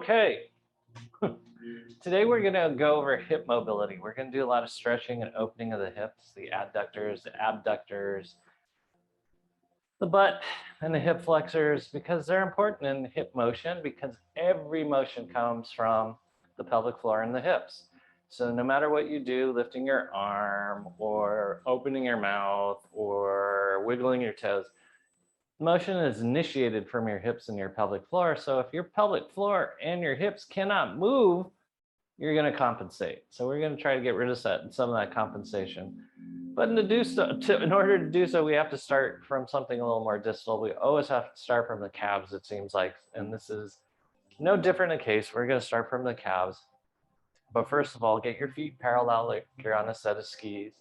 Okay. Today we're going to go over hip mobility. We're going to do a lot of stretching and opening of the hips, the adductors, the abductors, the butt, and the hip flexors, because they're important in hip motion, because every motion comes from the pelvic floor and the hips. So no matter what you do, lifting your arm or opening your mouth or wiggling your toes, motion is initiated from your hips and your pelvic floor. So if your pelvic floor and your hips cannot move, you're going to compensate. So we're going to try to get rid of some of that compensation. But in order to do so, we have to start from something a little more distal. We always have to start from the calves, it seems like. And this is no different a case. We're going to start from the calves. But first of all, get your feet parallel like you're on a set of skis.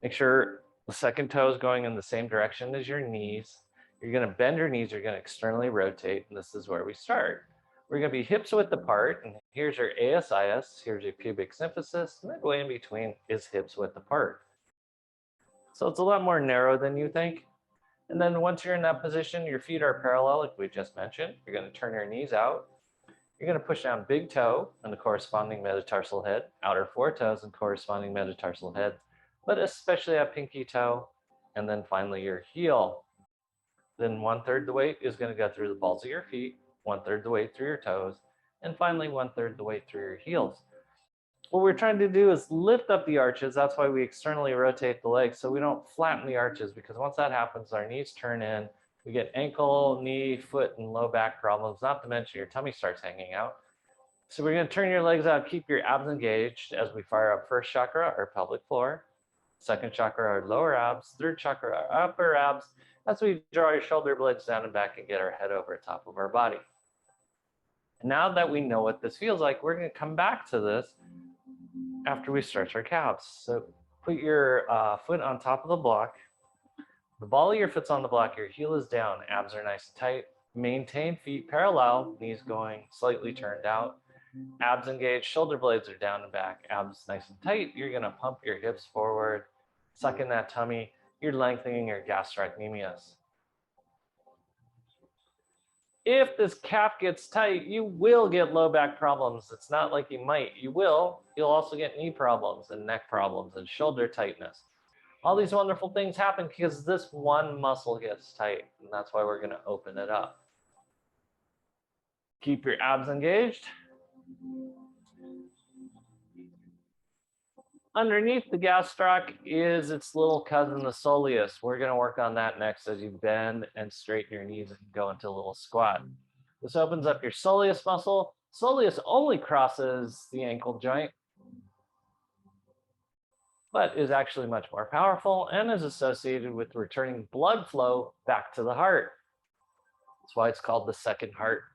Make sure the second toe is going in the same direction as your knees. You're going to bend your knees. You're going to externally rotate. And this is where we start. We're going to be hips width apart. And here's your ASIS. Here's your pubic symphysis. Midway in between is hips width apart. So it's a lot more narrow than you think. And then once you're in that position, your feet are parallel, like we just mentioned. You're going to turn your knees out. You're going to push down big toe and the corresponding metatarsal head, outer four toes and corresponding metatarsal head, but especially that pinky toe, and then finally your heel. Then 1/3 the weight is going to go through the balls of your feet, 1/3 the weight through your toes, and finally 1/3 the weight through your heels. What we're trying to do is lift up the arches. That's why we externally rotate the legs so we don't flatten the arches, because once that happens, our knees turn in. We get ankle, knee, foot, and low back problems, not to mention your tummy starts hanging out. So we're going to turn your legs out, keep your abs engaged as we fire up first chakra, our pelvic floor, second chakra, our lower abs, third chakra, our upper abs, as we draw your shoulder blades down and back and get our head over top of our body. And now that we know what this feels like, we're going to come back to this after we stretch our calves. So put your foot on top of the block. The ball of your foot's on the block, your heel is down, abs are nice and tight. Maintain feet parallel, knees going slightly turned out. Abs engaged, shoulder blades are down and back, abs nice and tight. You're going to pump your hips forward, suck in that tummy. You're lengthening your gastrocnemius. If this calf gets tight, you will get low back problems. It's not like you might, you will. You'll also get knee problems and neck problems and shoulder tightness. All these wonderful things happen because this one muscle gets tight, and that's why we're going to open it up. Keep your abs engaged. Underneath the gastroc is its little cousin, the soleus. We're going to work on that next as you bend and straighten your knees and go into a little squat. This opens up your soleus muscle. Soleus only crosses the ankle joint, but is actually much more powerful and is associated with returning blood flow back to the heart. That's why it's called the second heart.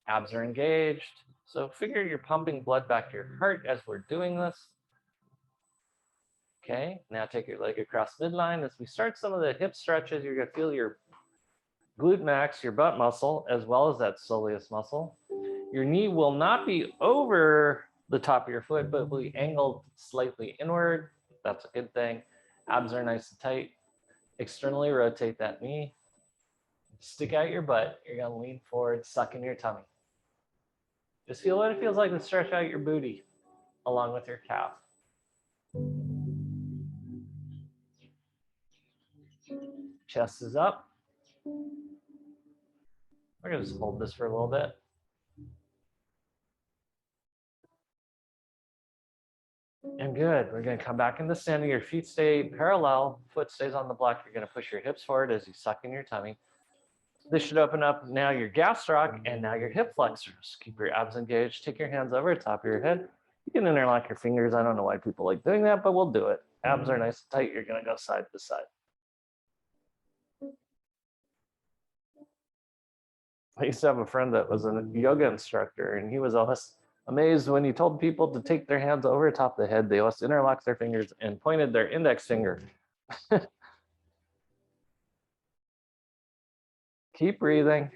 Abs are engaged. So figure you're pumping blood back to your heart as we're doing this. Okay, now take your leg across midline. As we start some of the hip stretches, you're going to feel your glute max, your butt muscle, as well as that soleus muscle. Your knee will not be over the top of your foot, but will be angled slightly inward. That's a good thing. Abs are nice and tight. Externally rotate that knee. Stick out your butt. You're going to lean forward, suck in your tummy. Just feel what it feels like to stretch out your booty along with your calf. Chest is up. We're going to just hold this for a little bit. And good. We're going to come back into standing. Your feet stay parallel. Foot stays on the block. You're going to push your hips forward as you suck in your tummy. This should open up now your gastroc and now your hip flexors. Keep your abs engaged. Take your hands over the top of your head. You can interlock your fingers. I don't know why people like doing that, but we'll do it. Abs are nice and tight. You're going to go side to side. I used to have a friend that was a yoga instructor, and he was always amazed when he told people to take their hands over the top of the head. They always interlocked their fingers and pointed their index finger. Keep breathing.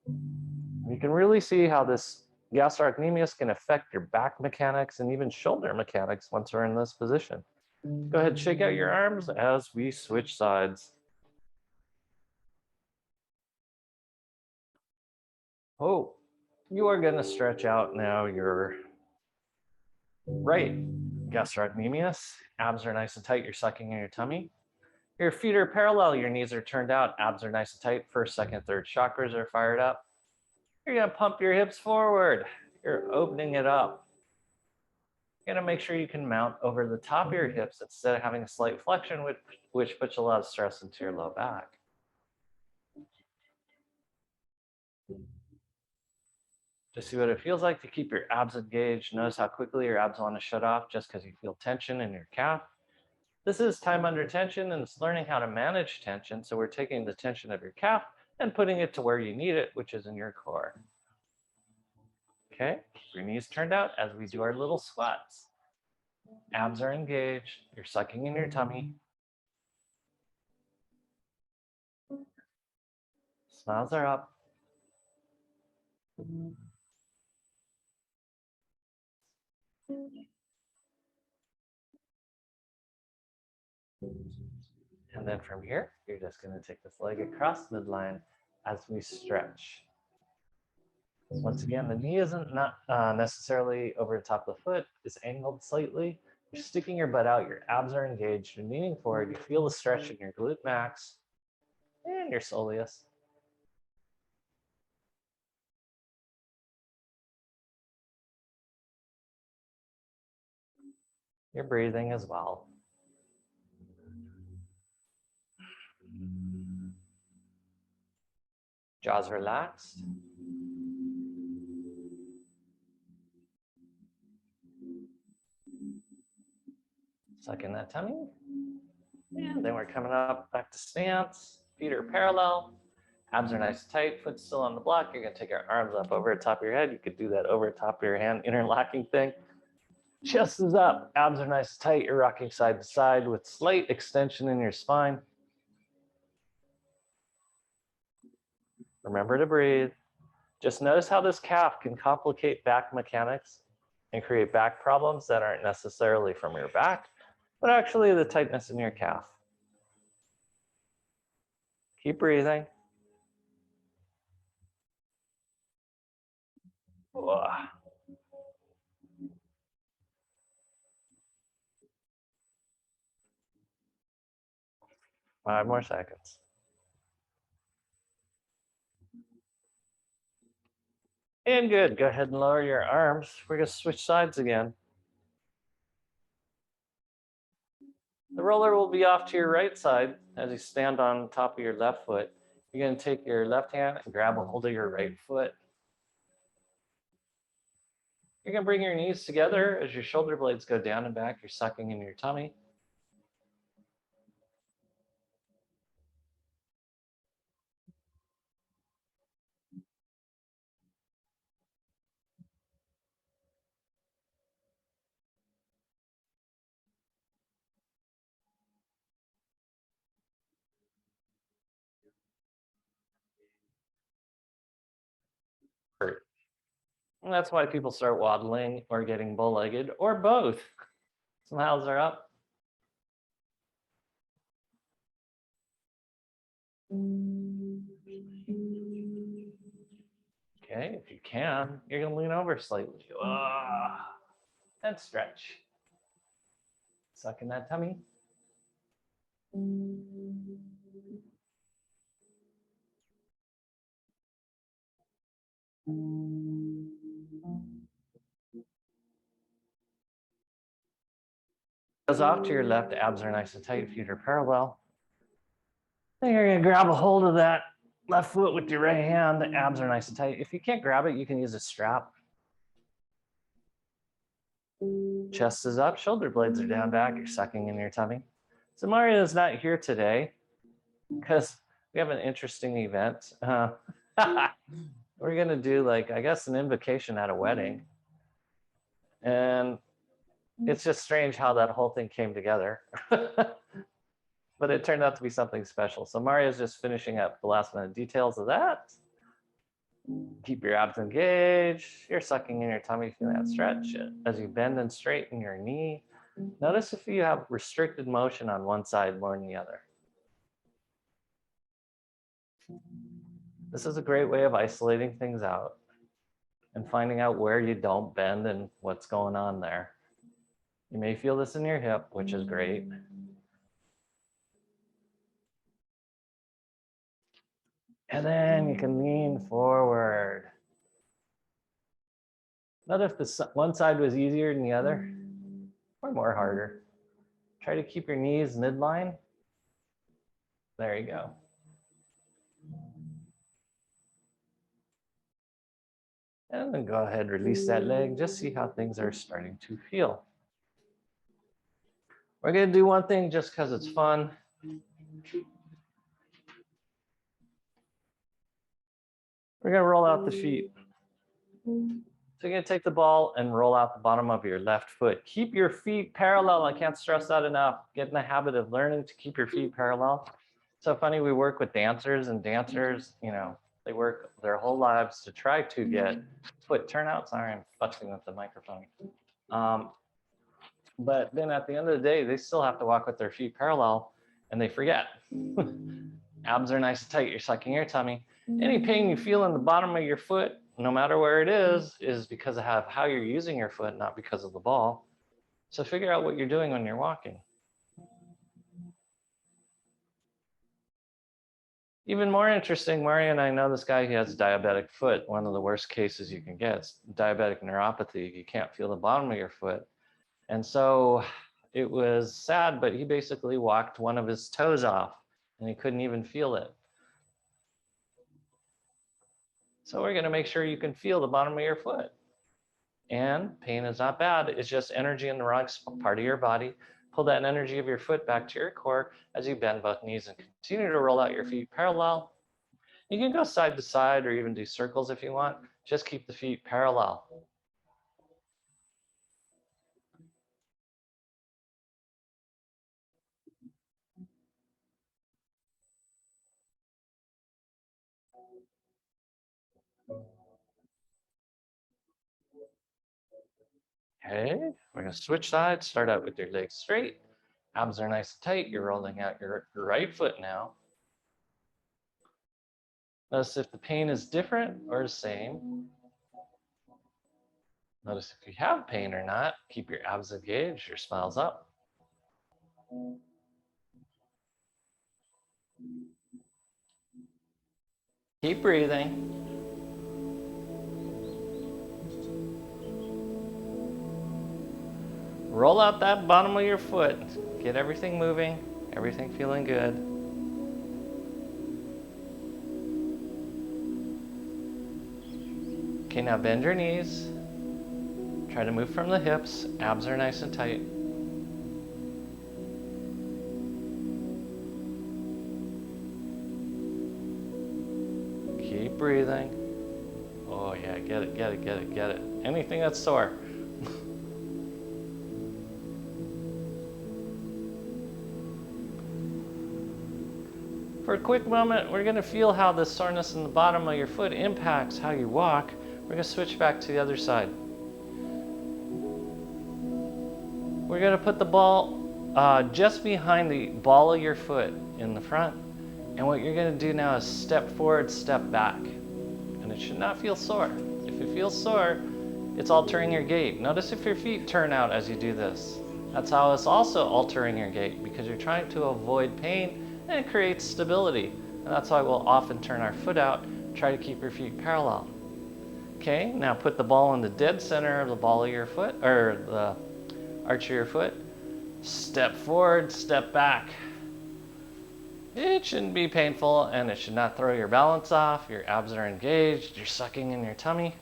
You can really see how this gastrocnemius can affect your back mechanics and even shoulder mechanics once we're in this position. Go ahead, shake out your arms as we switch sides. Oh, you are going to stretch out now your right gastrocnemius. Abs are nice and tight. You're sucking in your tummy. Your feet are parallel. Your knees are turned out. Abs are nice and tight. First, second, third chakras are fired up. You're going to pump your hips forward. You're opening it up. You're going to make sure you can mount over the top of your hips instead of having a slight flexion, which puts a lot of stress into your low back. Just see what it feels like to keep your abs engaged. Notice how quickly your abs want to shut off just because you feel tension in your calf. This is time under tension, and it's learning how to manage tension. So we're taking the tension of your calf and putting it to where you need it, which is in your core. Okay, keep your knees turned out as we do our little squats. Abs are engaged. You're sucking in your tummy. Smiles are up. And then from here, you're just going to take this leg across midline as we stretch. Once again, the knee isn't necessarily over the top of the foot. It's angled slightly. You're sticking your butt out. Your abs are engaged. You're leaning forward. You feel the stretch in your glute max and your soleus. You're breathing as well. Jaws relaxed. Suck in that tummy. And then we're coming up back to stance. Feet are parallel. Abs are nice and tight. Foot still on the block. You're going to take your arms up over the top of your head. You could do that over the top of your hand interlocking thing. Chest is up. Abs are nice and tight. You're rocking side to side with slight extension in your spine. Remember to breathe. Just notice how this calf can complicate back mechanics and create back problems that aren't necessarily from your back, but actually the tightness in your calf. Keep breathing. Ugh. 5 more seconds. And good. Go ahead and lower your arms. We're going to switch sides again. The roller will be off to your right side as you stand on top of your left foot. You're going to take your left hand and grab a hold of your right foot. You're going to bring your knees together as your shoulder blades go down and back. You're sucking in your tummy. And that's why people start waddling or getting bow-legged or both. Smiles are up. Okay, if you can, you're going to lean over slightly. And stretch. Suck in that tummy. Goes off to your left, abs are nice and tight, feet are parallel. Then you're going to grab a hold of that left foot with your right hand. The abs are nice and tight. If you can't grab it, you can use a strap. Chest is up, shoulder blades are down back. You're sucking in your tummy. So Mario is not here today because we have an interesting event. We're going to do like, I guess, an invocation at a wedding. And it's just strange how that whole thing came together. But it turned out to be something special. So Mario's just finishing up the last minute details of that. Keep your abs engaged. You're sucking in your tummy, feeling that stretch. As you bend and straighten your knee, notice if you have restricted motion on one side more than the other. This is a great way of isolating things out and finding out where you don't bend and what's going on there. You may feel this in your hip, which is great. And then you can lean forward. Not if one side was easier than the other or more harder. Try to keep your knees midline. There you go. And then go ahead, release that leg. Just see how things are starting to feel. We're going to do one thing just because it's fun. We're going to roll out the feet. So you're going to take the ball and roll out the bottom of your left foot. Keep your feet parallel. I can't stress that enough. Get in the habit of learning to keep your feet parallel. So funny, we work with dancers, and dancers, you know, they work their whole lives to try to get foot turnouts. Sorry, I'm fussing with the microphone. But then at the end of the day, they still have to walk with their feet parallel, and they forget. Abs are nice and tight. You're sucking your tummy. Any pain you feel in the bottom of your foot, no matter where it is because of how you're using your foot, not because of the ball. So figure out what you're doing when you're walking. Even more interesting, Mario and I know this guy, he has diabetic foot. One of the worst cases you can get is diabetic neuropathy. You can't feel the bottom of your foot. And so it was sad, but he basically walked one of his toes off and he couldn't even feel it. So we're gonna make sure you can feel the bottom of your foot. And pain is not bad, it's just energy in the wrong part of your body. Pull that energy of your foot back to your core as you bend both knees and continue to roll out your feet parallel. You can go side to side or even do circles if you want. Just keep the feet parallel. Okay, we're gonna switch sides. Start out with your legs straight. Abs are nice and tight. You're rolling out your right foot now. Notice if the pain is different or the same. Notice if you have pain or not. Keep your abs engaged, your smiles up. Keep breathing. Roll out that bottom of your foot. Get everything moving, everything feeling good. Okay, now bend your knees. Try to move from the hips. Abs are nice and tight. Keep breathing. Oh yeah, get it, get it, get it, get it. Anything that's sore. For a quick moment, we're gonna feel how the soreness in the bottom of your foot impacts how you walk. We're gonna switch back to the other side. We're gonna put the ball just behind the ball of your foot in the front. And what you're gonna do now is step forward, step back. And it should not feel sore. If it feels sore, it's altering your gait. Notice if your feet turn out as you do this. That's how it's also altering your gait, because you're trying to avoid pain and it creates stability. And that's why we'll often turn our foot out, try to keep your feet parallel. Okay, now put the ball in the dead center of the ball of your foot, or the arch of your foot. Step forward, step back. It shouldn't be painful and it should not throw your balance off. Your abs are engaged, you're sucking in your tummy.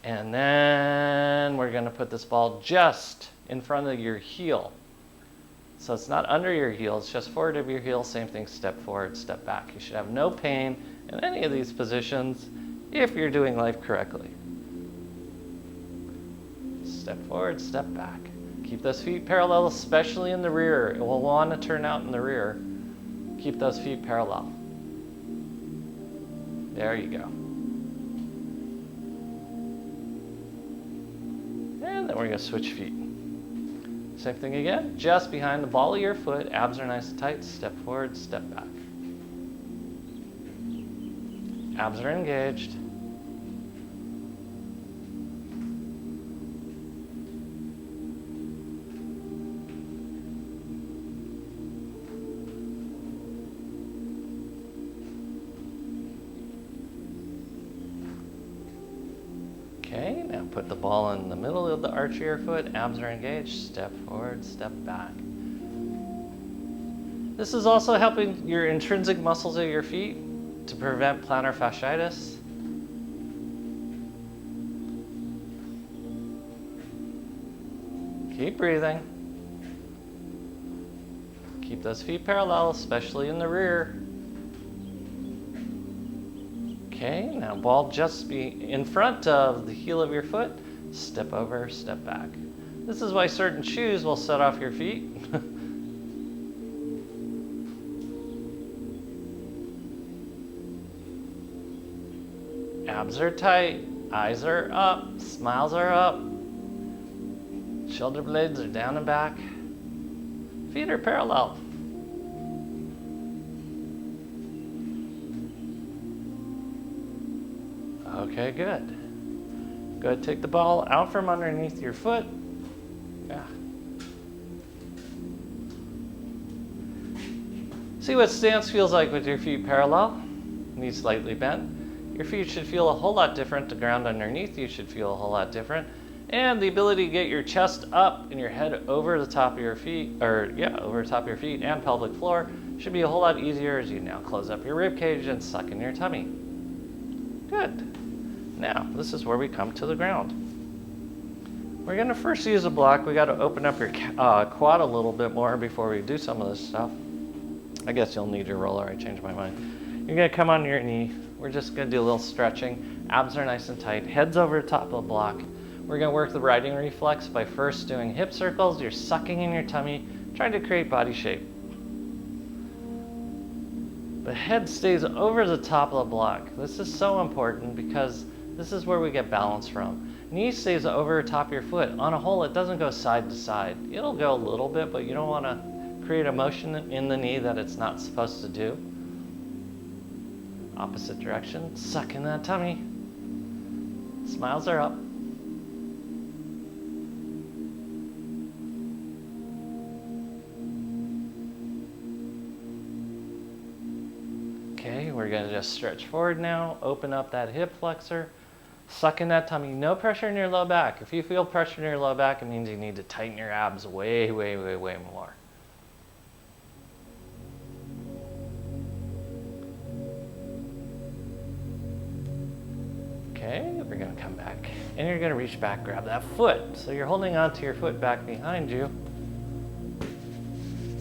And then we're gonna put this ball just in front of your heel. So it's not under your heel, it's just forward of your heel. Same thing, step forward, step back. You should have no pain in any of these positions if you're doing life correctly. Step forward, step back. Keep those feet parallel, especially in the rear. It will want to turn out in the rear. Keep those feet parallel. There you go. And then we're gonna switch feet. Same thing again, just behind the ball of your foot, abs are nice and tight, step forward, step back. Abs are engaged. Okay, now put the ball in the middle of the arch of your foot, abs are engaged, step forward, step back. This is also helping your intrinsic muscles of your feet to prevent plantar fasciitis. Keep breathing. Keep those feet parallel, especially in the rear. Okay, now ball just be in front of the heel of your foot. Step over, step back. This is why certain shoes will set off your feet. Abs are tight, eyes are up, smiles are up. Shoulder blades are down and back. Feet are parallel. Okay, good. Go ahead, take the ball out from underneath your foot. Yeah. See what stance feels like with your feet parallel, knees slightly bent. Your feet should feel a whole lot different. The ground underneath you should feel a whole lot different. And the ability to get your chest up and your head over the top of your feet, over the top of your feet and pelvic floor should be a whole lot easier as you now close up your rib cage and suck in your tummy. Good. Now, this is where we come to the ground. We're gonna first use a block. We gotta open up your quad a little bit more before we do some of this stuff. I guess you'll need your roller, I changed my mind. You're gonna come on your knee. We're just gonna do a little stretching. Abs are nice and tight, head's over the top of the block. We're gonna work the riding reflex by first doing hip circles. You're sucking in your tummy, trying to create body shape. The head stays over the top of the block. This is so important because this is where we get balance from. Knee stays over the top of your foot. On a whole, it doesn't go side to side. It'll go a little bit, but you don't want to create a motion in the knee that it's not supposed to do. Opposite direction, suck in that tummy. Smiles are up. Okay, we're gonna just stretch forward now, open up that hip flexor, suck in that tummy, no pressure in your low back. If you feel pressure in your low back, it means you need to tighten your abs way, way, way, way more. Okay, we're gonna come back and you're gonna reach back, grab that foot. So you're holding onto your foot back behind you,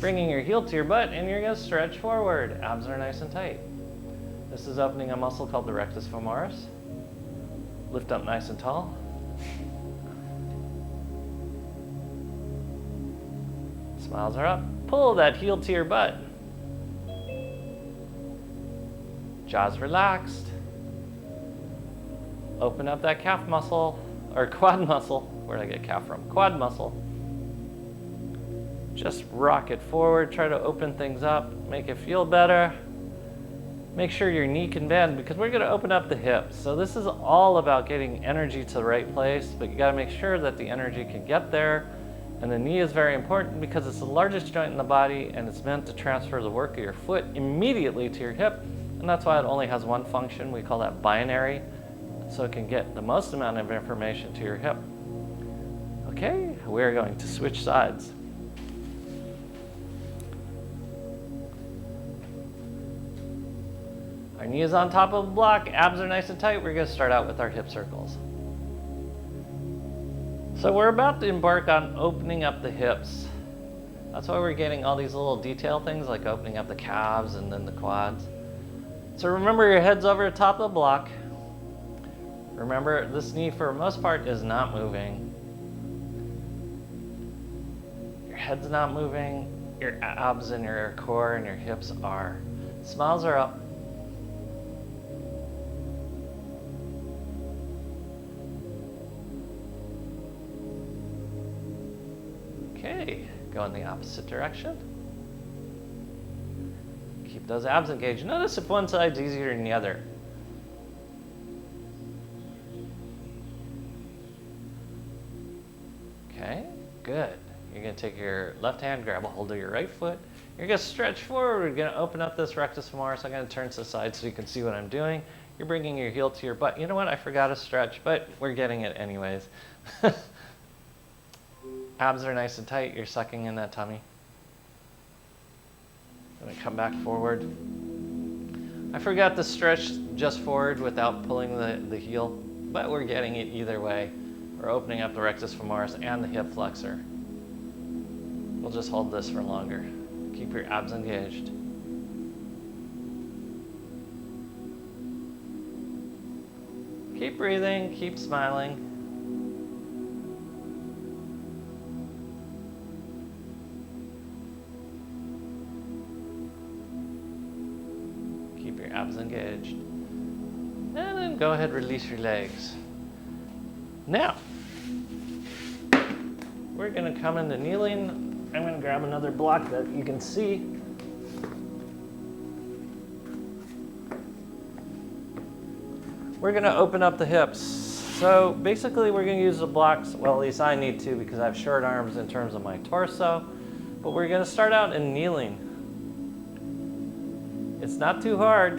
bringing your heel to your butt, and you're gonna stretch forward. Abs are nice and tight. This is opening a muscle called the rectus femoris. Lift up nice and tall. Smiles are up. Pull that heel to your butt. Jaws relaxed. Open up that calf muscle, or quad muscle. Where did I get calf from? Quad muscle. Just rock it forward, try to open things up, make it feel better. Make sure your knee can bend because we're gonna open up the hips. So this is all about getting energy to the right place, but you gotta make sure that the energy can get there. And the knee is very important because it's the largest joint in the body and it's meant to transfer the work of your foot immediately to your hip. And that's why it only has one function. We call that binary. So it can get the most amount of information to your hip. Okay, we're going to switch sides. Our knee is on top of the block, abs are nice and tight. We're gonna start out with our hip circles. So we're about to embark on opening up the hips. That's why we're getting all these little detail things like opening up the calves and then the quads. So remember your head's over the top of the block. Remember, this knee for the most part is not moving. Your head's not moving, your abs and your core and your hips are. Smiles are up. Okay, go in the opposite direction. Keep those abs engaged. Notice if one side's easier than the other. Okay, good. You're going to take your left hand, grab a hold of your right foot. You're going to stretch forward. We're going to open up this rectus femoris. I'm going to turn to the side so you can see what I'm doing. You're bringing your heel to your butt. You know what? I forgot to stretch, but we're getting it anyways. Abs are nice and tight. You're sucking in that tummy. Going to come back forward. I forgot to stretch just forward without pulling the heel, but we're getting it either way. We're opening up the rectus femoris and the hip flexor. We'll just hold this for longer. Keep your abs engaged. Keep breathing, keep smiling. Keep your abs engaged. And then go ahead, release your legs. Now, we're going to come into kneeling. I'm going to grab another block that you can see. We're going to open up the hips. So basically we're going to use the blocks, well, at least I need to because I have short arms in terms of my torso, but we're going to start out in kneeling. It's not too hard,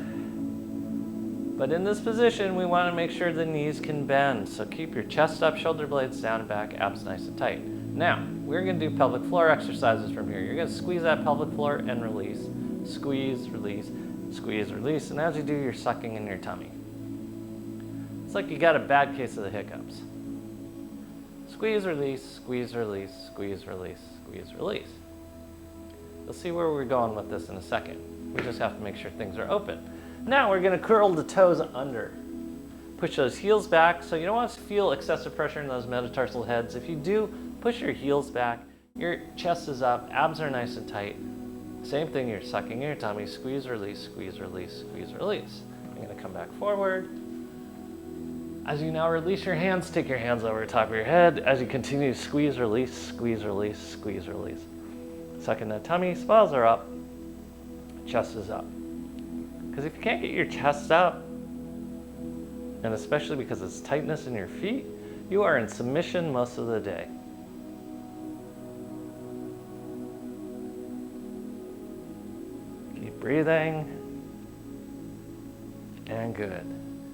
but in this position we want to make sure the knees can bend. So keep your chest up, shoulder blades down and back, abs nice and tight. Now, we're going to do pelvic floor exercises from here. You're going to squeeze that pelvic floor and release. Squeeze, release, squeeze, release. And as you do, you're sucking in your tummy. It's like you got a bad case of the hiccups. Squeeze, release, squeeze, release, squeeze, release, squeeze, release. You'll see where we're going with this in a second. We just have to make sure things are open. Now we're going to curl the toes under. Push those heels back. So you don't want to feel excessive pressure in those metatarsal heads. If you do, push your heels back. Your chest is up. Abs are nice and tight. Same thing, you're sucking in your tummy. Squeeze, release, squeeze, release, squeeze, release. You're going to come back forward. As you now release your hands, take your hands over the top of your head. As you continue to squeeze, release, squeeze, release, squeeze, release. Suck in the tummy, smiles are up, chest is up. Because if you can't get your chest up, and especially because it's tightness in your feet, you are in submission most of the day. Keep breathing. And good.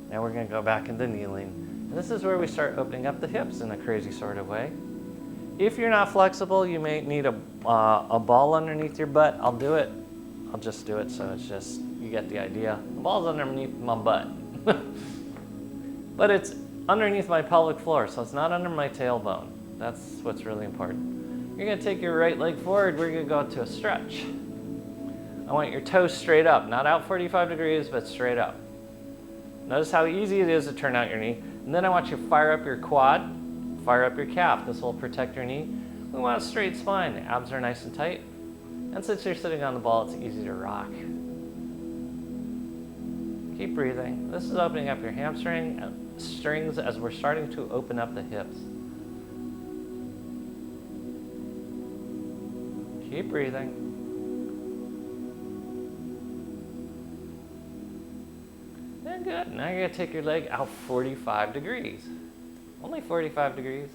Now we're going to go back into kneeling. And this is where we start opening up the hips in a crazy sort of way. If you're not flexible, you may need a ball underneath your butt. I'll do it. I'll just do it so it's just, you get the idea. The ball's underneath my butt. But it's underneath my pelvic floor, so it's not under my tailbone. That's what's really important. You're going to take your right leg forward. We're going to go to a stretch. I want your toes straight up, not out 45 degrees, but straight up. Notice how easy it is to turn out your knee. And then I want you to fire up your quad, fire up your calf. This will protect your knee. We want a straight spine. The abs are nice and tight. And since you're sitting on the ball, it's easy to rock. Keep breathing. This is opening up your hamstring strings as we're starting to open up the hips. Keep breathing. And good. Now you're going to take your leg out 45 degrees. Only 45 degrees.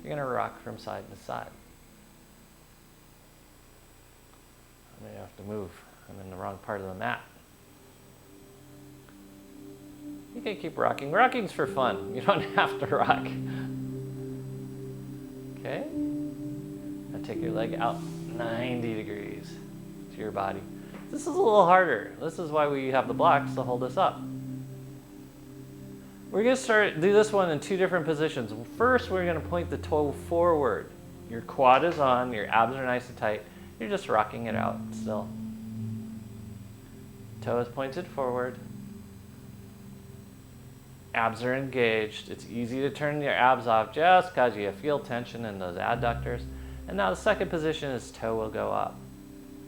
You're going to rock from side to side. I may have to move. I'm in the wrong part of the mat. You can keep rocking. Rocking's for fun. You don't have to rock. Okay? Now take your leg out 90 degrees to your body. This is a little harder. This is why we have the blocks to hold us up. We're going to do this one in two different positions. First, we're going to point the toe forward. Your quad is on, your abs are nice and tight. You're just rocking it out still. Toe is pointed forward. Abs are engaged. It's easy to turn your abs off just because you feel tension in those adductors. And now the second position is toe will go up.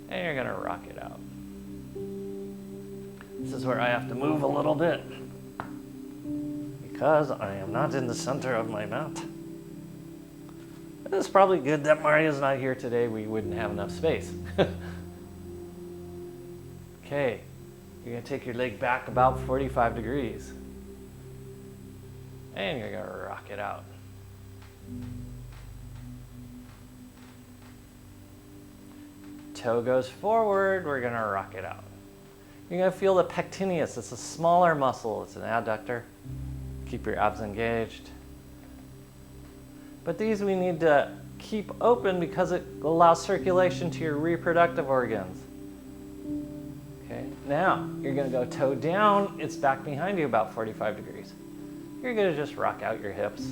And you're going to rock it out. This is where I have to move a little bit because I am not in the center of my mat. It's probably good that Mario's not here today. We wouldn't have enough space. Okay, you're gonna take your leg back about 45 degrees. And you're gonna rock it out. Toe goes forward, we're gonna rock it out. You're gonna feel the pectineus. It's a smaller muscle, it's an adductor. Keep your abs engaged. But these we need to keep open because it allows circulation to your reproductive organs. Okay, now you're gonna go toe down, it's back behind you about 45 degrees. You're gonna just rock out your hips.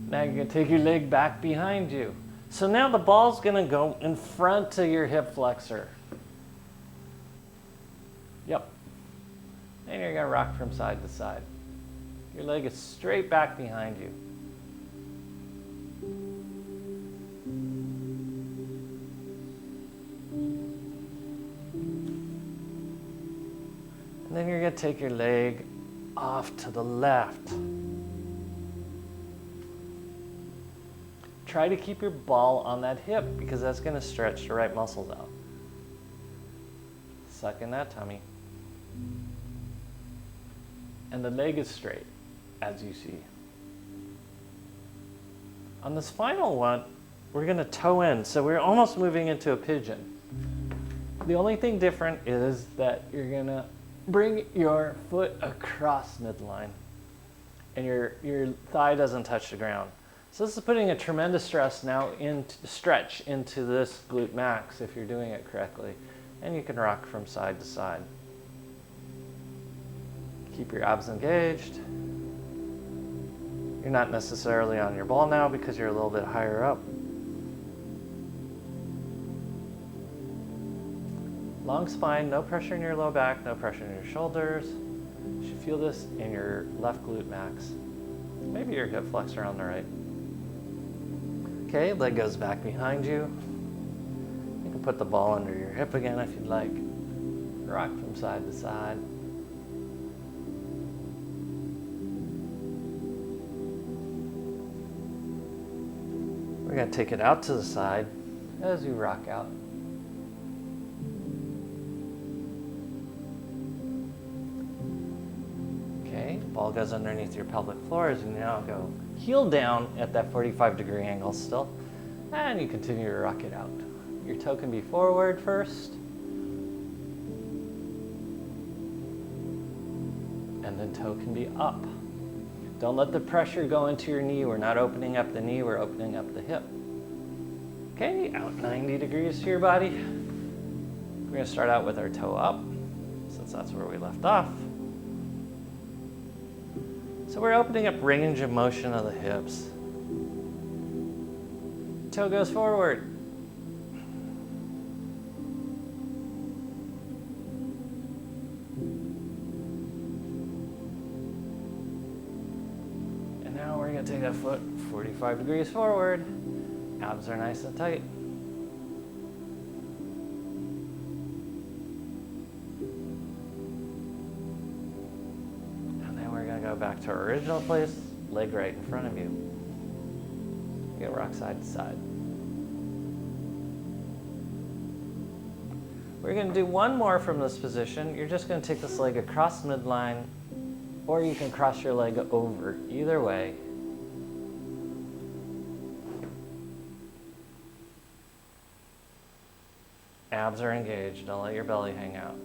Now you're gonna take your leg back behind you. So now the ball's gonna go in front of your hip flexor. Yep. And you're gonna rock from side to side. Your leg is straight back behind you. And then you're gonna take your leg off to the left. Try to keep your ball on that hip because that's going to stretch the right muscles out. Suck in that tummy. And the leg is straight, as you see. On this final one, we're going to toe in. So we're almost moving into a pigeon. The only thing different is that you're going to bring your foot across midline and your thigh doesn't touch the ground. So this is putting a tremendous stretch into this glute max if you're doing it correctly. And you can rock from side to side. Keep your abs engaged. You're not necessarily on your ball now because you're a little bit higher up. Long spine, no pressure in your low back, no pressure in your shoulders. You should feel this in your left glute max. Maybe your hip flexor on the right. Okay, leg goes back behind you. You can put the ball under your hip again if you'd like. Rock from side to side. We're going to take it out to the side as you rock out. Okay, ball goes underneath your pelvic floor as you now go heel down at that 45-degree angle still, and you continue to rock it out. Your toe can be forward first, and then toe can be up. Don't let the pressure go into your knee. We're not opening up the knee, we're opening up the hip. Okay, out 90 degrees to your body. We're gonna start out with our toe up, since that's where we left off. So we're opening up range of motion of the hips. Toe goes forward. And now we're going to take that foot 45 degrees forward. Abs are nice and tight. Go back to our original place, leg right in front of you. You get rock side to side. We're going to do one more from this position. You're just going to take this leg across midline, or you can cross your leg over. Either way. Abs are engaged. Don't let your belly hang out.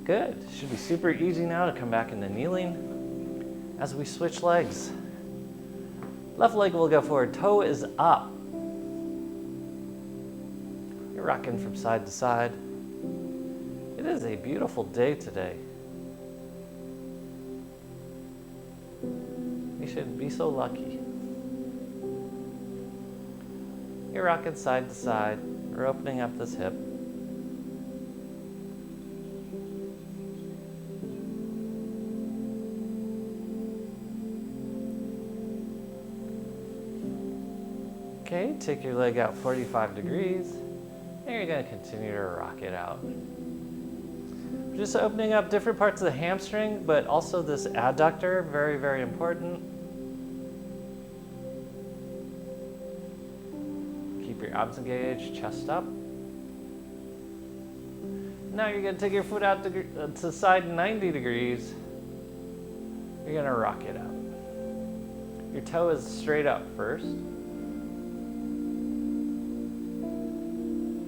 Good. Should be super easy now to come back into kneeling as we switch legs. Left leg will go forward. Toe is up. You're rocking from side to side. It is a beautiful day today. You should be so lucky. You're rocking side to side. We're opening up this hip. Okay, take your leg out 45 degrees, and you're gonna continue to rock it out. Just opening up different parts of the hamstring, but also this adductor, very, very important. Keep your abs engaged, chest up. Now you're gonna take your foot out to the side 90 degrees. You're gonna rock it out. Your toe is straight up first.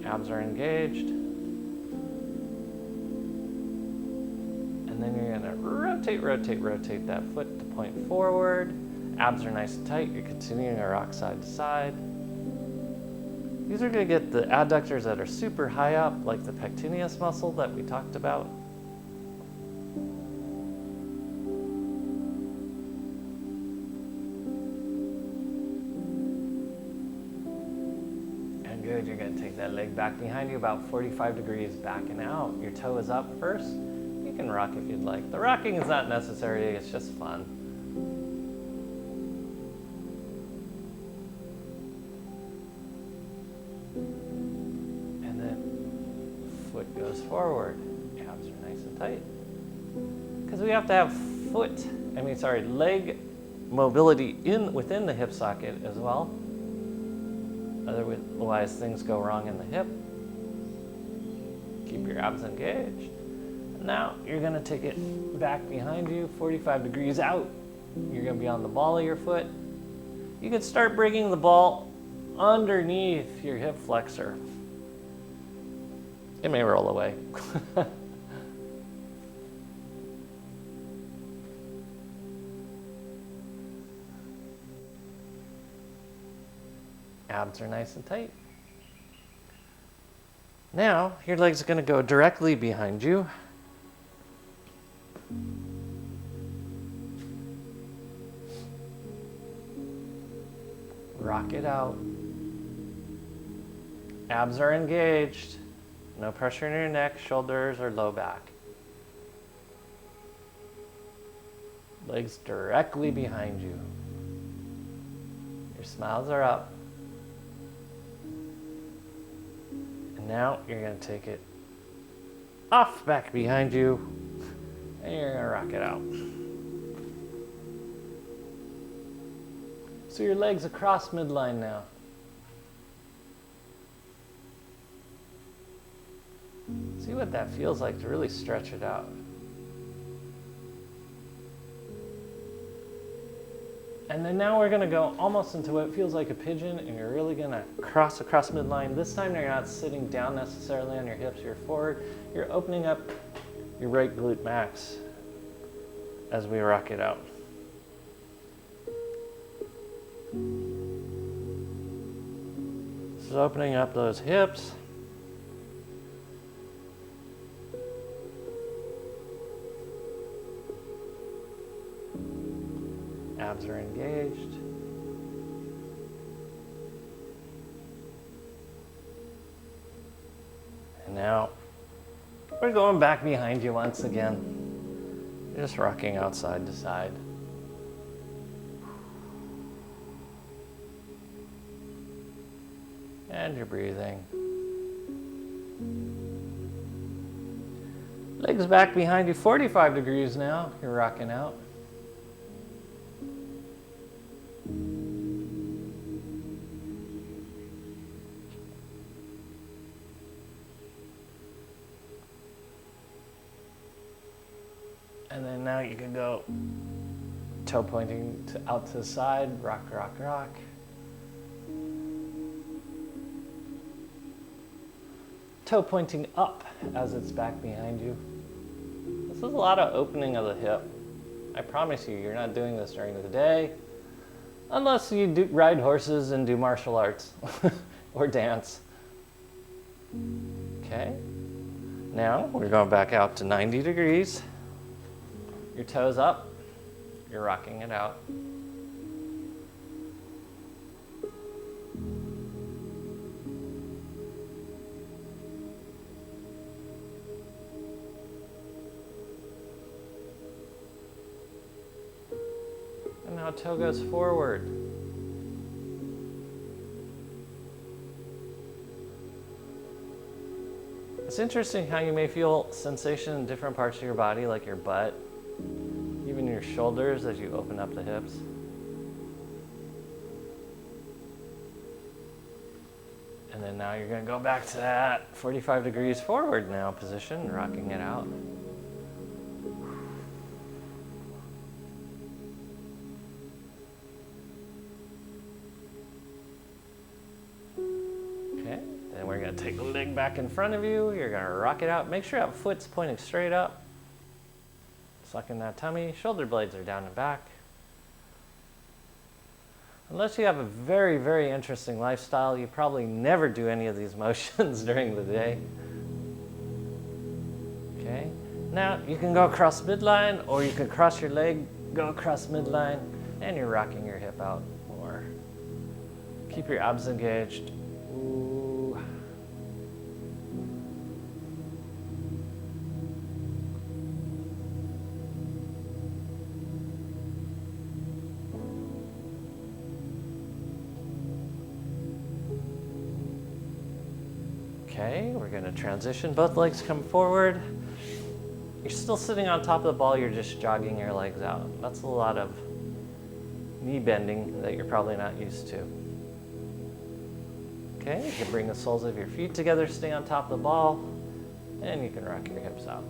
Abs are engaged. And then you're gonna rotate that foot to point forward. Abs are nice and tight. You're continuing to rock side to side. These are gonna get the adductors that are super high up, like the pectineus muscle that we talked about. And good, you're gonna take that leg back behind you about 45 degrees back and out. Your toe is up first. You can rock if you'd like. The rocking is not necessary, it's just fun. And then foot goes forward. Abs are nice and tight. Because we have to have leg mobility within the hip socket as well. Otherwise things go wrong in the hip. Keep your abs engaged. Now you're gonna take it back behind you, 45 degrees out. You're gonna be on the ball of your foot. You can start bringing the ball underneath your hip flexor. It may roll away. Abs are nice and tight. Now, your legs are gonna go directly behind you. Rock it out. Abs are engaged. No pressure in your neck, shoulders, or low back. Legs directly behind you. Your smiles are up. And now you're going to take it off back behind you, and you're going to rock it out. So your legs across midline now. See what that feels like to really stretch it out. And then now we're gonna go almost into what feels like a pigeon, and you're really gonna cross across midline. This time you're not sitting down necessarily on your hips, you're forward. You're opening up your right glute max as we rock it out. So opening up those hips. Abs are engaged. And now we're going back behind you once again. You're just rocking out side to side. And you're breathing. Legs back behind you, 45 degrees now. You're rocking out. And then now you can go toe pointing out to the side, rock, rock, rock. Toe pointing up as it's back behind you. This is a lot of opening of the hip. I promise you, you're not doing this during the day, unless you ride horses and do martial arts or dance. Okay, now we're going back out to 90 degrees. Your toes up, you're rocking it out. And now toe goes forward. It's interesting how you may feel sensation in different parts of your body, like your butt, even your shoulders as you open up the hips. And then now you're going to go back to that 45 degrees forward now position, rocking it out. Okay, then we're going to take the leg back in front of you. You're going to rock it out. Make sure that foot's pointing straight up. Sucking that tummy. Shoulder blades are down and back. Unless you have a very, very interesting lifestyle, you probably never do any of these motions during the day. Okay, now you can go across midline, or you can cross your leg, go across midline, and you're rocking your hip out more. Keep your abs engaged. Ooh. Okay, we're going to transition. Both legs come forward. You're still sitting on top of the ball, you're just jogging your legs out. That's a lot of knee bending that you're probably not used to. Okay, you can bring the soles of your feet together, stay on top of the ball, and you can rock your hips out.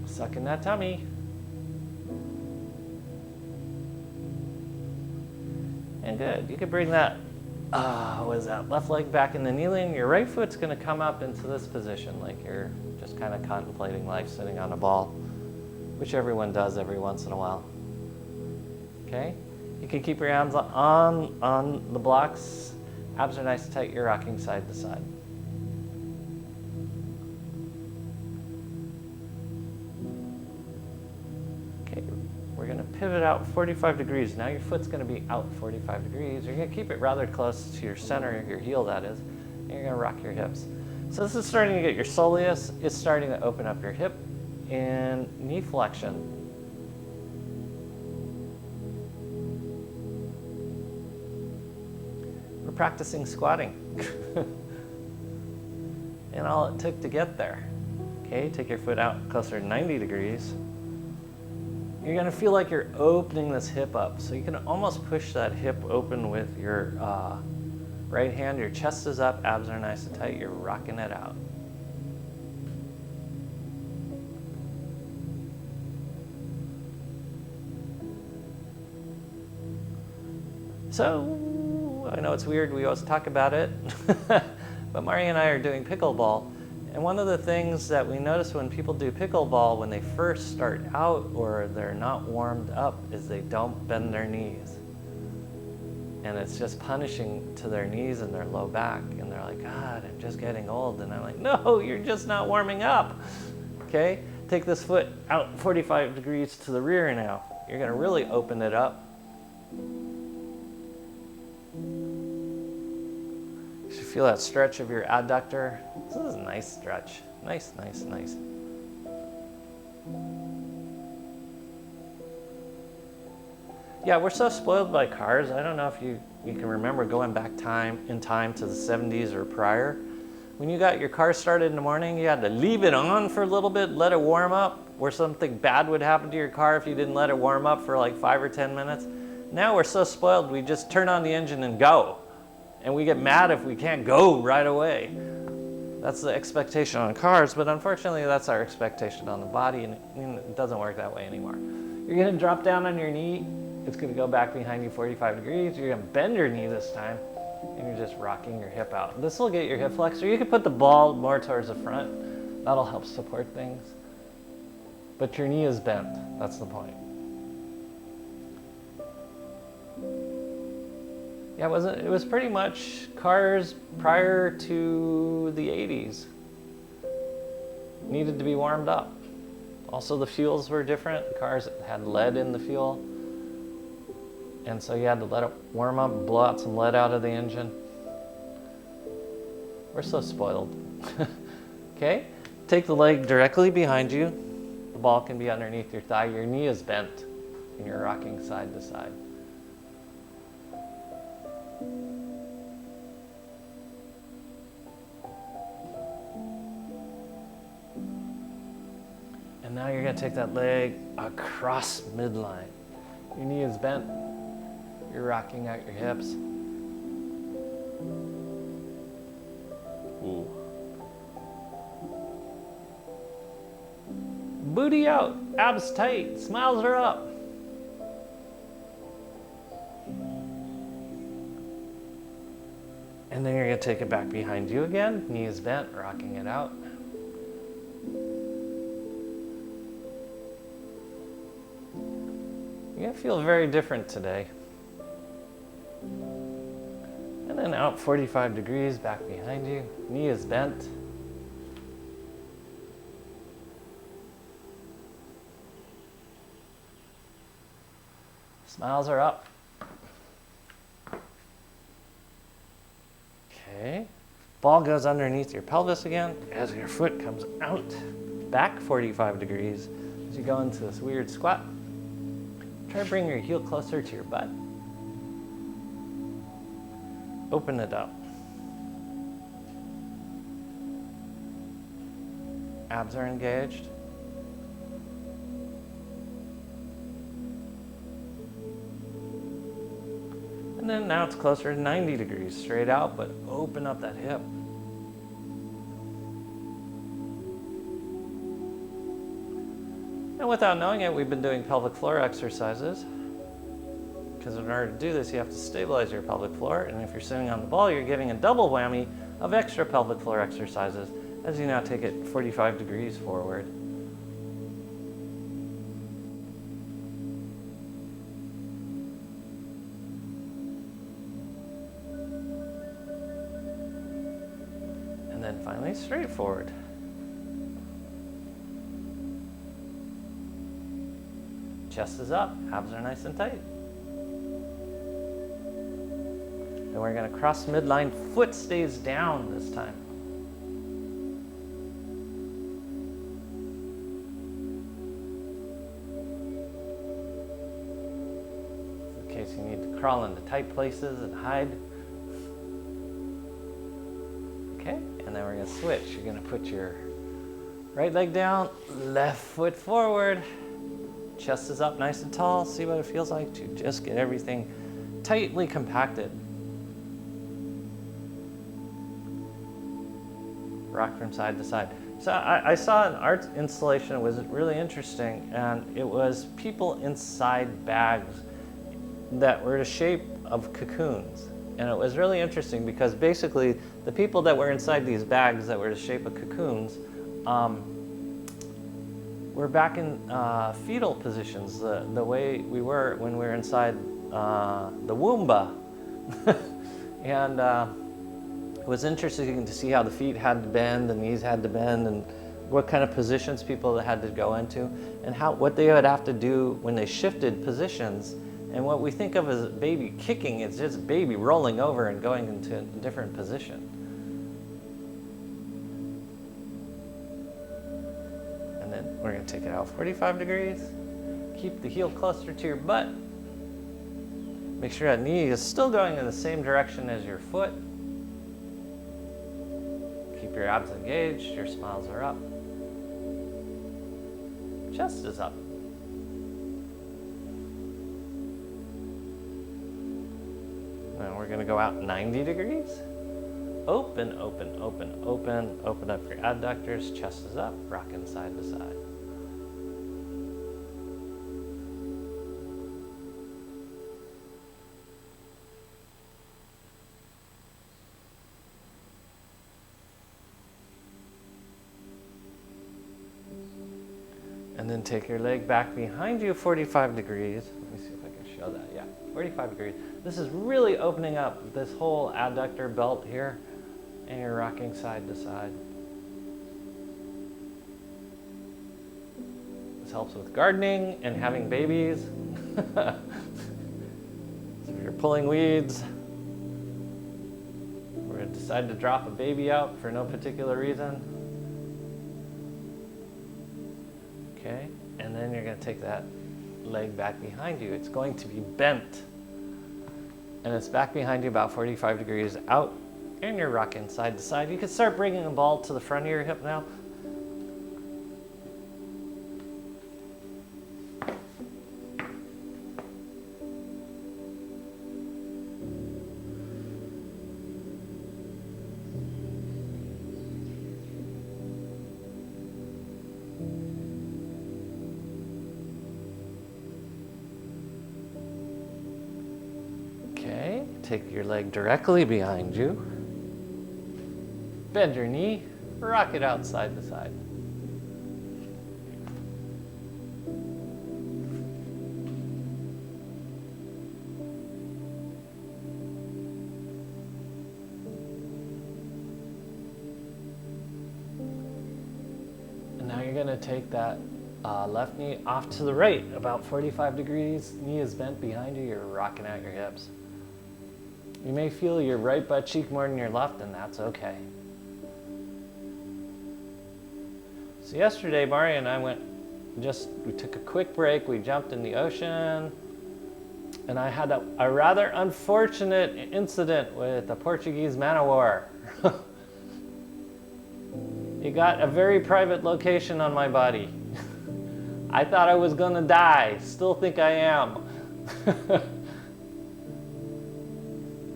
Sucking that tummy. And good. You can bring that, what is that, left leg back in the kneeling. Your right foot's going to come up into this position like you're just kind of contemplating life sitting on a ball, which everyone does every once in a while. Okay? You can keep your hands on the blocks. Abs are nice and tight. You're rocking side to side. Okay. We're going to pivot out 45 degrees. Now your foot's going to be out 45 degrees. You're going to keep it rather close to your center, your heel that is, and you're going to rock your hips. So this is starting to get your soleus. It's starting to open up your hip and knee flexion. We're practicing squatting. And all it took to get there. Okay, take your foot out closer to 90 degrees. You're going to feel like you're opening this hip up. So you can almost push that hip open with your right hand. Your chest is up, abs are nice and tight. You're rocking it out. So, I know it's weird, we always talk about it, but Mari and I are doing pickleball. And one of the things that we notice when people do pickleball when they first start out or they're not warmed up is they don't bend their knees. And it's just punishing to their knees and their low back. And they're like, God, I'm just getting old. And I'm like, no, you're just not warming up. Okay, take this foot out 45 degrees to the rear now. You're gonna really open it up. You should feel that stretch of your adductor. This is a nice stretch. Nice, nice, nice. Yeah, we're so spoiled by cars. I don't know if you can remember going back in time to the 70s or prior. When you got your car started in the morning, you had to leave it on for a little bit, let it warm up, or something bad would happen to your car if you didn't let it warm up for like 5 or 10 minutes. Now we're so spoiled, we just turn on the engine and go. And we get mad if we can't go right away. That's the expectation on cars, but unfortunately that's our expectation on the body, and it doesn't work that way anymore. You're gonna drop down on your knee. It's gonna go back behind you 45 degrees. You're gonna bend your knee this time, and you're just rocking your hip out. This will get your hip flexor. You can put the ball more towards the front. That'll help support things. But your knee is bent, that's the point. Yeah, it was pretty much cars prior to the 80s. Needed to be warmed up. Also the fuels were different. Cars had lead in the fuel. And so you had to let it warm up, blow out some lead out of the engine. We're so spoiled. Okay, take the leg directly behind you. The ball can be underneath your thigh. Your knee is bent and you're rocking side to side. And now you're gonna take that leg across midline. Your knee is bent. You're rocking out your hips. Ooh. Booty out, abs tight, smiles are up. And then you're gonna take it back behind you again. Knee is bent, rocking it out. You're gonna feel very different today. And then out 45 degrees, back behind you. Knee is bent. Smiles are up. Okay. Ball goes underneath your pelvis again as your foot comes out. Back 45 degrees as you go into this weird squat. Try to bring your heel closer to your butt. Open it up. Abs are engaged. And then now it's closer to 90 degrees, straight out, but open up that hip. And without knowing it, we've been doing pelvic floor exercises. Because in order to do this, you have to stabilize your pelvic floor. And if you're sitting on the ball, you're getting a double whammy of extra pelvic floor exercises as you now take it 45 degrees forward. And then finally, straight forward. Chest is up, abs are nice and tight. And we're gonna cross midline, foot stays down this time. In case you need to crawl into tight places and hide. Okay, and then we're gonna switch. You're gonna put your right leg down, left foot forward. Chest is up nice and tall. See what it feels like to just get everything tightly compacted. Rock from side to side. So I saw an art installation. It was really interesting, and it was people inside bags that were the shape of cocoons. And it was really interesting because basically the people that were inside these bags that were the shape of cocoons were back in fetal positions, the way we were when we were inside the womba. And it was interesting to see how the feet had to bend, the knees had to bend, and what kind of positions people had to go into, and what they would have to do when they shifted positions. And what we think of as baby kicking, it's just baby rolling over and going into a different position. And then we're going to take it out 45 degrees. Keep the heel closer to your butt. Make sure that knee is still going in the same direction as your foot. Keep your abs engaged, your smiles are up. Chest is up. And we're gonna go out 90 degrees. Open, open, open, open. Open up your adductors, chest is up, rocking side to side. And then take your leg back behind you 45 degrees. Let me see if I can show that. Yeah, 45 degrees. This is really opening up this whole adductor belt here, and you're rocking side to side. This helps with gardening and having babies. So if you're pulling weeds, or decide to drop a baby out for no particular reason. Okay, and then you're going to take that leg back behind you. It's going to be bent. And it's back behind you about 45 degrees out, and you're rocking side to side. You can start bringing the ball to the front of your hip now. take your leg directly behind you. Bend your knee, rock it out side to side. And now you're gonna take that left knee off to the right, about 45 degrees. Knee is bent behind you, you're rocking out your hips. You may feel your right butt cheek more than your left, and that's okay. So yesterday, Mario and I we took a quick break, we jumped in the ocean, and I had a rather unfortunate incident with a Portuguese man o' war. It got a very private location on my body. I thought I was gonna die, still think I am.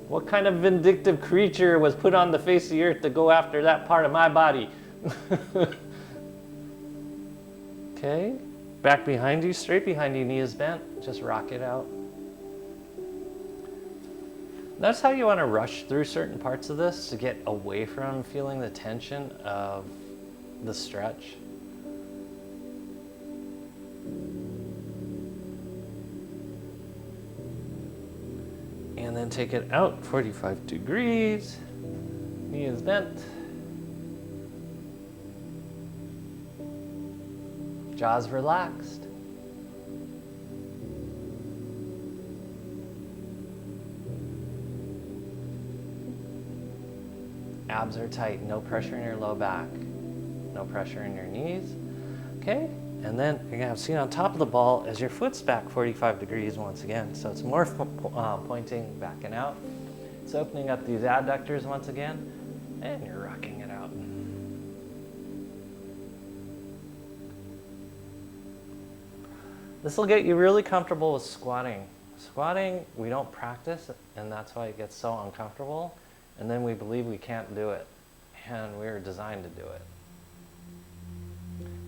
What kind of vindictive creature was put on the face of the earth to go after that part of my body? Okay, back behind you, straight behind you, knee is bent, just rock it out. Notice how you want to rush through certain parts of this to get away from feeling the tension of the stretch. And then take it out 45 degrees, knee is bent. Jaws relaxed. Abs are tight, no pressure in your low back, no pressure in your knees. Okay, and then you're gonna have seen on top of the ball as your foot's back 45 degrees once again. So it's more pointing back and out. It's opening up these adductors once again, and you're rocking it out. This will get you really comfortable with squatting. Squatting, we don't practice, and that's why it gets so uncomfortable. And then we believe we can't do it, and we're designed to do it.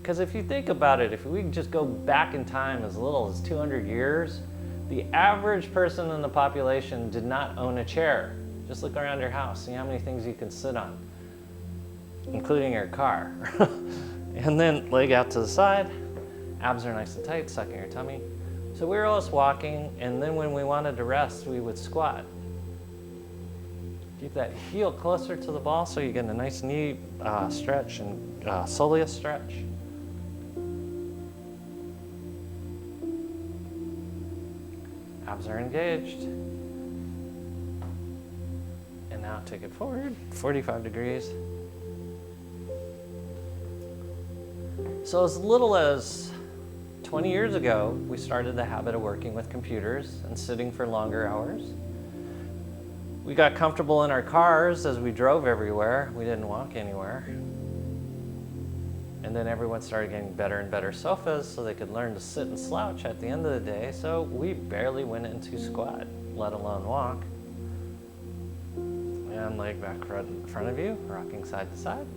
Because if you think about it, if we just go back in time as little as 200 years, the average person in the population did not own a chair. Just look around your house, see how many things you can sit on, including your car. And then leg out to the side. Abs are nice and tight, sucking your tummy. So we were always walking, and then when we wanted to rest, we would squat. Keep that heel closer to the ball so you get a nice knee stretch and soleus stretch. Abs are engaged. And now take it forward, 45 degrees. So as little as 20 years ago, we started the habit of working with computers and sitting for longer hours. We got comfortable in our cars as we drove everywhere. We didn't walk anywhere. And then everyone started getting better and better sofas so they could learn to sit and slouch at the end of the day. So we barely went into squat, let alone walk. And leg back in front of you, rocking side to side.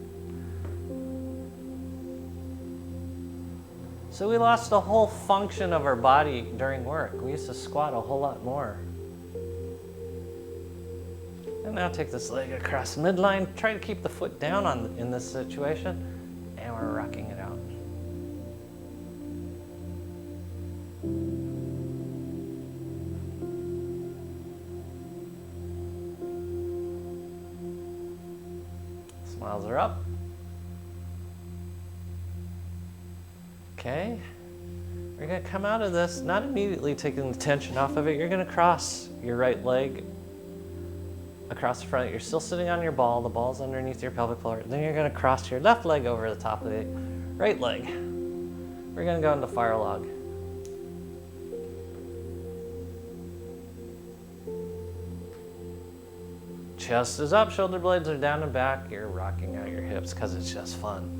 So we lost the whole function of our body during work. We used to squat a whole lot more. And now take this leg across midline. Try to keep the foot down in this situation. And we're rocking it out. Smiles are up. Okay. You're going to come out of this, not immediately taking the tension off of it. You're going to cross your right leg across the front. You're still sitting on your ball. The ball's underneath your pelvic floor. Then you're going to cross your left leg over the top of the right leg. We're going to go into fire log. Chest is up, shoulder blades are down and back. You're rocking out your hips because it's just fun.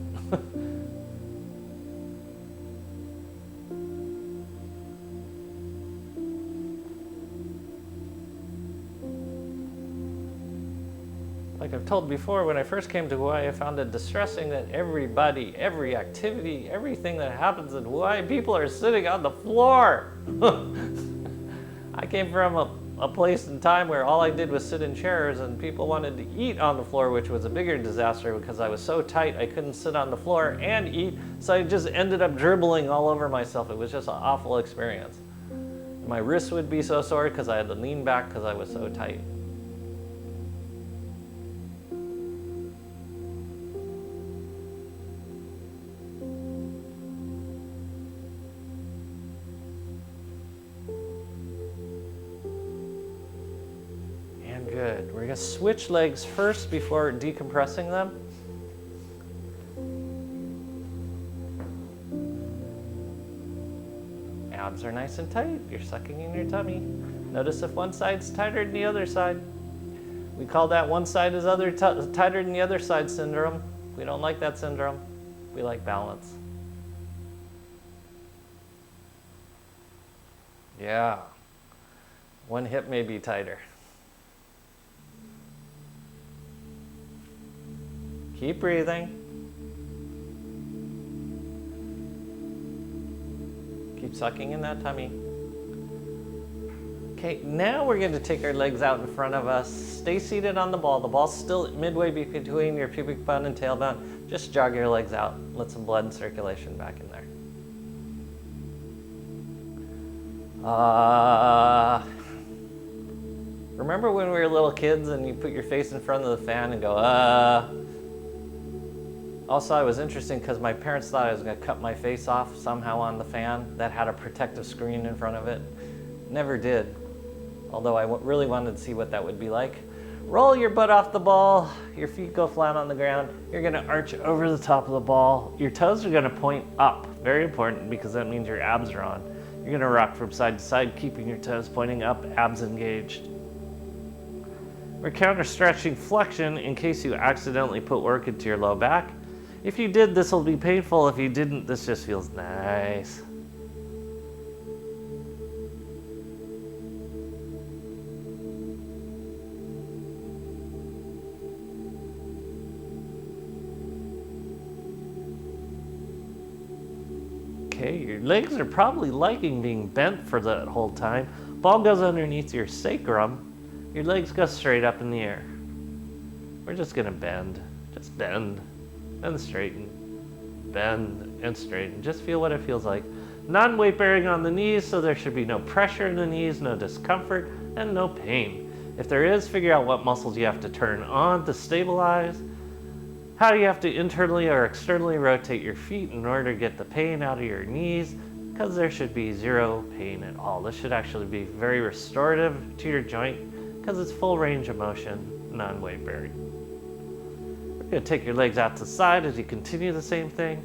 Like I've told before, when I first came to Hawaii, I found it distressing that everybody, every activity, everything that happens in Hawaii, people are sitting on the floor. I came from a place and time where all I did was sit in chairs and people wanted to eat on the floor, which was a bigger disaster because I was so tight I couldn't sit on the floor and eat, so I just ended up dribbling all over myself. It was just an awful experience. My wrists would be so sore because I had to lean back because I was so tight. Good. We're going to switch legs first before decompressing them. Abs are nice and tight. You're sucking in your tummy. Notice if one side's tighter than the other side. We call that one side is tighter than the other side syndrome. We don't like that syndrome. We like balance. Yeah. One hip may be tighter. Keep breathing. Keep sucking in that tummy. Okay, now we're going to take our legs out in front of us. Stay seated on the ball. The ball's still midway between your pubic bone and tailbone. Just jog your legs out. Let some blood and circulation back in there. Remember when we were little kids and you put your face in front of the fan and go, Also, it was interesting because my parents thought I was going to cut my face off somehow on the fan that had a protective screen in front of it. Never did, although I really wanted to see what that would be like. Roll your butt off the ball, your feet go flat on the ground. You're going to arch over the top of the ball. Your toes are going to point up, very important because that means your abs are on. You're going to rock from side to side, keeping your toes pointing up, abs engaged. We're counter stretching flexion in case you accidentally put work into your low back. If you did, this will be painful. If you didn't, this just feels nice. Okay, your legs are probably liking being bent for that whole time. Ball goes underneath your sacrum. Your legs go straight up in the air. We're just gonna bend. Just bend. And straighten, bend, and straighten. Just feel what it feels like. Non-weight bearing on the knees, so there should be no pressure in the knees, no discomfort, and no pain. If there is, figure out what muscles you have to turn on to stabilize, how you have to internally or externally rotate your feet in order to get the pain out of your knees, because there should be zero pain at all. This should actually be very restorative to your joint, because it's full range of motion, non-weight bearing. You're going to take your legs out to the side as you continue the same thing.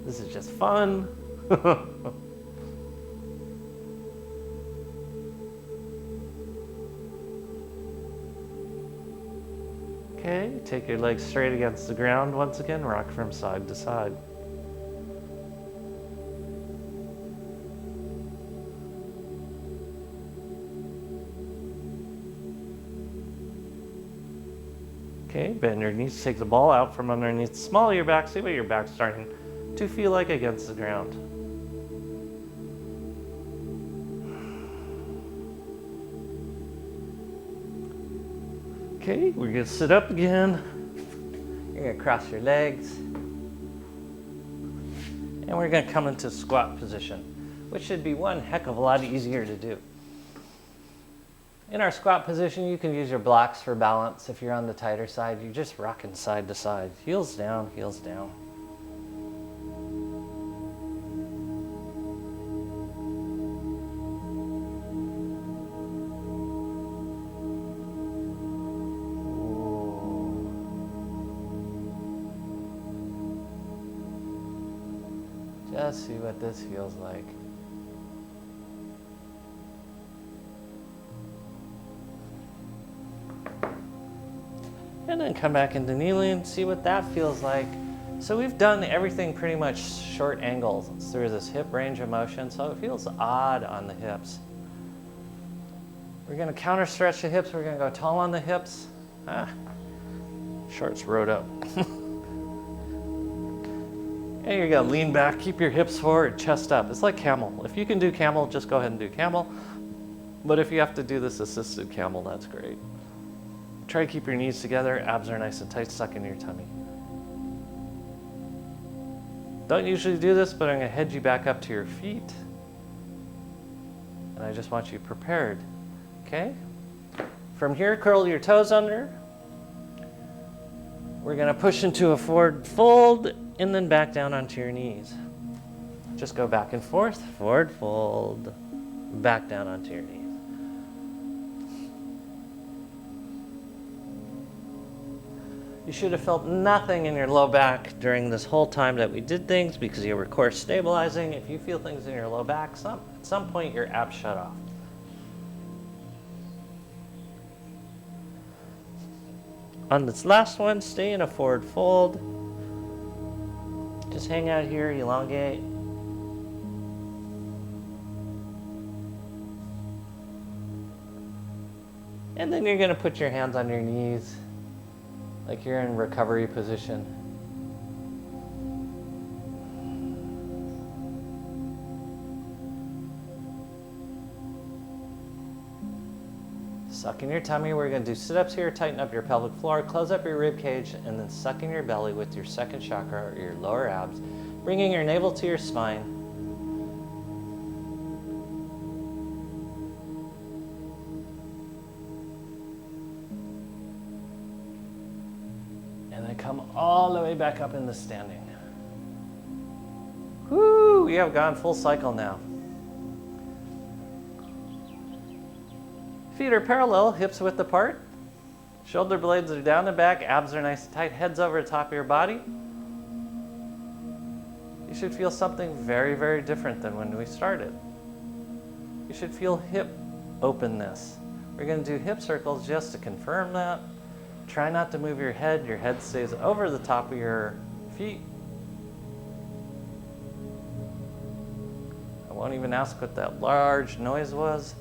This is just fun. Okay, take your legs straight against the ground once again, rock from side to side. Okay, bend your knees, take the ball out from underneath the small of your back. See what your back's starting to feel like against the ground. Okay, we're gonna sit up again. You're gonna cross your legs. And we're gonna come into squat position, which should be one heck of a lot easier to do. In our squat position, you can use your blocks for balance. If you're on the tighter side, you're just rocking side to side. Heels down, heels down. Ooh. Just see what this feels like. And then come back into kneeling, see what that feels like. So we've done everything pretty much short angles through this hip range of motion, so it feels odd on the hips. We're gonna counter stretch the hips, we're gonna go tall on the hips. Shorts rode up. And you're gonna lean back, keep your hips forward, chest up. It's like camel. If you can do camel, just go ahead and do camel. But if you have to do this assisted camel, that's great. Try to keep your knees together, abs are nice and tight, suck in your tummy. Don't usually do this, but I'm gonna head you back up to your feet. And I just want you prepared, okay? From here, curl your toes under. We're gonna push into a forward fold and then back down onto your knees. Just go back and forth, forward fold, back down onto your knees. You should have felt nothing in your low back during this whole time that we did things because you were core stabilizing. If you feel things in your low back, at some point your abs shut off. On this last one, stay in a forward fold. Just hang out here, elongate. And then you're gonna put your hands on your knees, like you're in recovery position. Suck in your tummy. We're going to do sit-ups here, tighten up your pelvic floor, close up your rib cage, and then suck in your belly with your second chakra or your lower abs, bringing your navel to your spine. And then come all the way back up into standing. Woo! We have gone full cycle now. Feet are parallel, hips width apart. Shoulder blades are down and back, abs are nice and tight, heads over the top of your body. You should feel something very, very different than when we started. You should feel hip openness. We're going to do hip circles just to confirm that. Try not to move your head stays over the top of your feet. I won't even ask what that large noise was.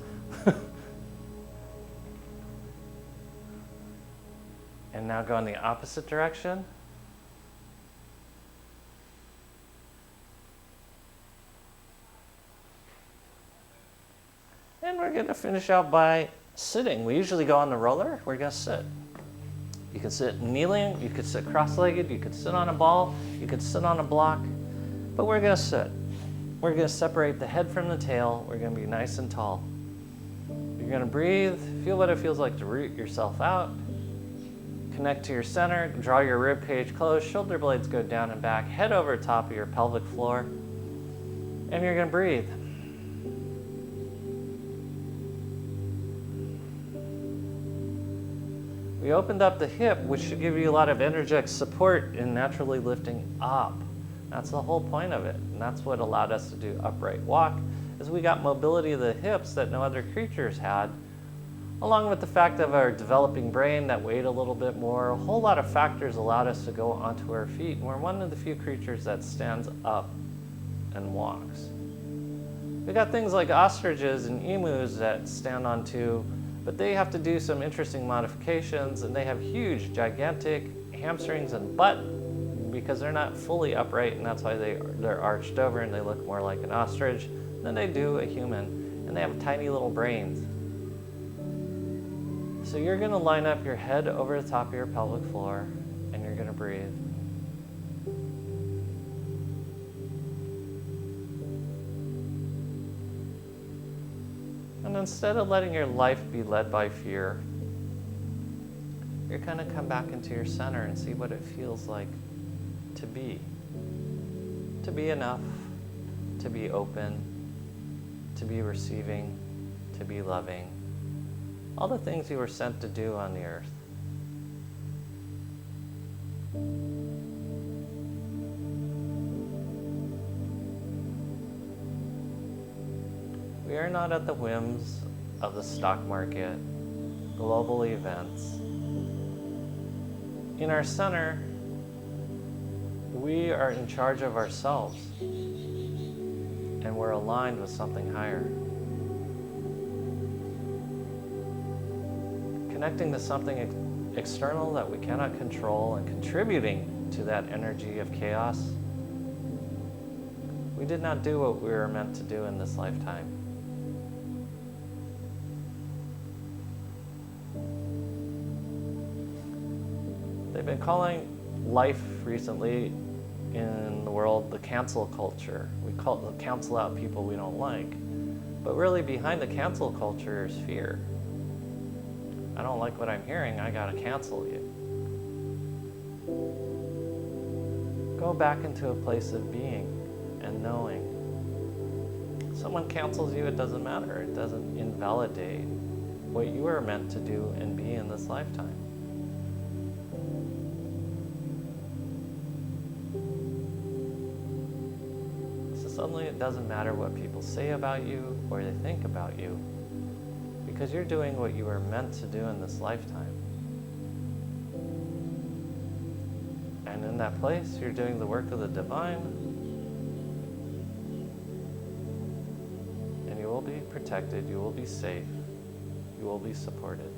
And now go in the opposite direction. And we're going to finish out by sitting. We usually go on the roller. We're going to sit. You can sit kneeling, you could sit cross-legged, you could sit on a ball, you could sit on a block, but we're going to sit. We're going to separate the head from the tail. We're going to be nice and tall. You're going to breathe, feel what it feels like to root yourself out. Connect to your center, draw your rib cage closed, shoulder blades go down and back, head over top of your pelvic floor, and you're going to breathe. We opened up the hip, which should give you a lot of energetic support in naturally lifting up. That's the whole point of it, and that's what allowed us to do upright walk, is we got mobility of the hips that no other creatures had, along with the fact of our developing brain that weighed a little bit more. A whole lot of factors allowed us to go onto our feet, and we're one of the few creatures that stands up and walks. We got things like ostriches and emus that stand on two, but they have to do some interesting modifications, and they have huge, gigantic hamstrings and butt because they're not fully upright, and that's why they're arched over and they look more like an ostrich than they do a human, and they have tiny little brains. So you're going to line up your head over the top of your pelvic floor, and you're going to breathe. And instead of letting your life be led by fear, you're going to come back into your center and see what it feels like to be. To be enough, to be open, to be receiving, to be loving. All the things you were sent to do on the earth. We are not at the whims of the stock market, global events. In our center, we are in charge of ourselves, and we're aligned with something higher. Connecting to something external that we cannot control and contributing to that energy of chaos We did not do what we were meant to do in this lifetime. They've been calling life recently in the world the cancel culture. We cancel out people we don't like. But really behind the cancel culture is fear. I don't like what I'm hearing, I gotta cancel you. Go back into a place of being and knowing. Someone cancels you, it doesn't matter. It doesn't invalidate what you are meant to do and be in this lifetime. So suddenly it doesn't matter what people say about you or they think about you, because you're doing what you were meant to do in this lifetime. And in that place, you're doing the work of the divine, and you will be protected, you will be safe, you will be supported.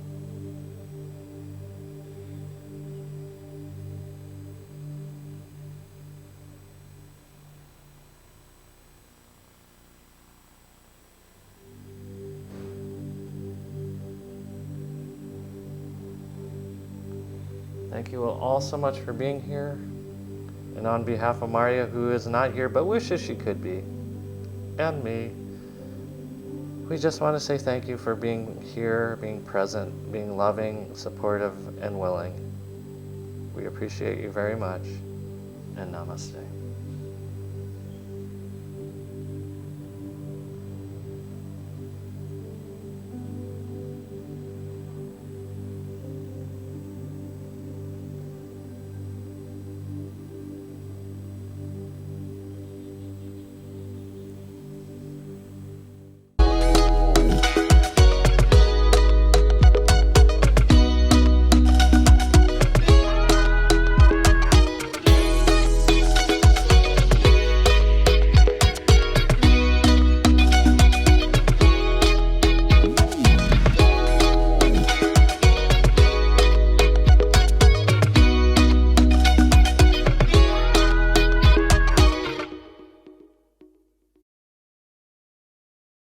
Thank you all so much for being here. And on behalf of Maria, who is not here but wishes she could be, and me, we just want to say thank you for being here, being present, being loving, supportive, and willing. We appreciate you very much, and namaste.